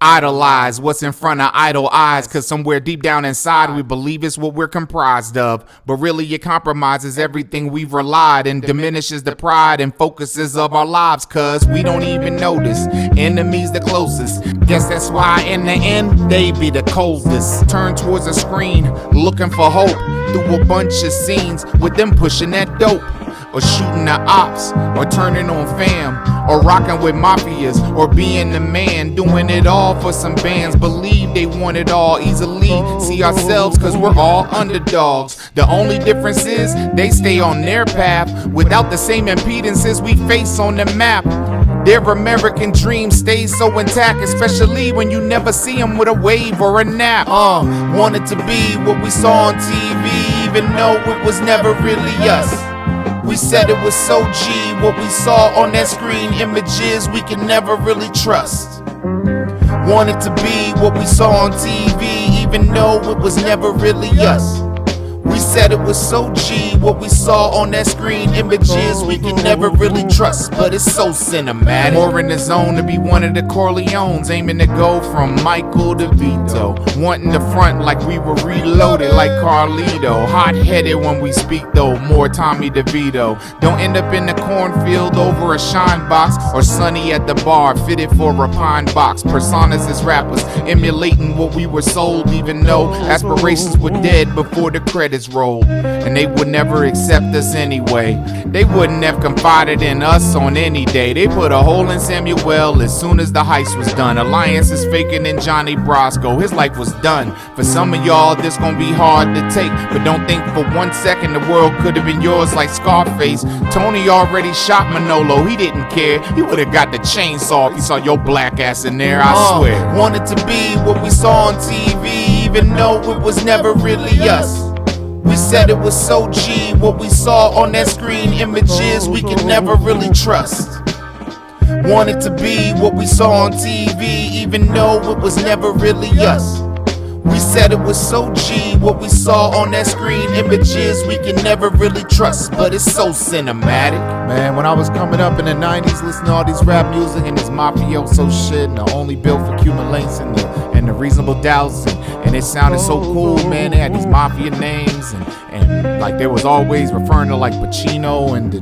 idolize what's in front of idle eyes, cause somewhere deep down inside we believe it's what we're comprised of, but really it compromises everything we've relied and diminishes the pride and focuses of our lives, cause we don't even notice enemies the closest. Guess that's why in the end they be the coldest. Turn towards a screen looking for hope through a bunch of scenes with them pushing that dope, or shooting the ops, or turning on fam, or rocking with mafias, or being the man, doing it all for some bands. Believe they want it all easily. See ourselves cause we're all underdogs. The only difference is they stay on their path without the same impedances we face on the map. Their American dream stays so intact, especially when you never see them with a wave or a nap. Wanted to be what we saw on TV, even though it was never really us. We said it was so G, what we saw on that screen, images we can never really trust. Wanted to be what we saw on TV, even though it was never really us. We said it was so G, what we saw on that screen, images we can never really trust, but it's so cinematic. More in the zone to be one of the Corleones, aiming to go from Michael to Vito, wanting to front like we were reloaded like Carlito. Hot-headed when we speak though, more Tommy DeVito. Don't end up in the cornfield over a shine box, or Sunny at the bar fitted for a pine box. Personas as rappers, emulating what we were sold, even though aspirations were dead before the credits rolled, and they would never accept us anyway. They wouldn't have confided in us on any day. They put a hole in Samuel as soon as the heist was done. Alliance is faking in Johnny Brasco, his life was done. For some of y'all this gon' be hard to take, but don't think for 1 second the world could have been yours like Scarface. Tony already shot Manolo, he didn't care. He would've got the chainsaw if he saw your black ass in there, I swear. Wanted to be what we saw on TV, even though it was never really us. We said it was so G, what we saw on that screen, images we can never really trust. Wanted to be what we saw on TV, even though it was never really us. We said it was so G, what we saw on that screen, images we can never really trust, but it's so cinematic. Man, when I was coming up in the 90s, listening to all these rap music and this mafioso shit, and the Only Built for Cuban Links and the Reasonable Doubts, and it sounded so cool, man. They had these mafia names, and like they was always referring to like Pacino and De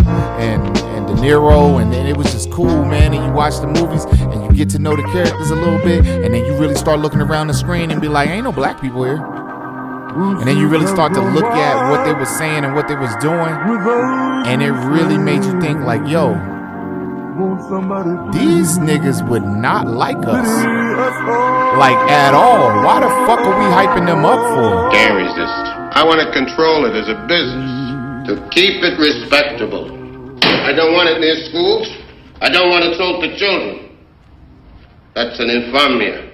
Niro, and it was just cool, man. And you watch the movies and you get to know the characters a little bit, and then you really start looking around the screen and be like, ain't no black people here. And then you really start to look at what they was saying and what they was doing, and it really made you think like, yo, these niggas would not like us, like at all. Why the fuck are we hyping them up for? Can't resist. I want to control it as a business, to keep it respectable. I don't want it near schools. I don't want it sold to children. That's an infamia.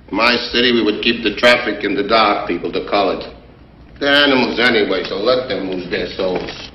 In my city, we would keep the traffic in the dark, people to college. They're animals anyway, so let them move their souls.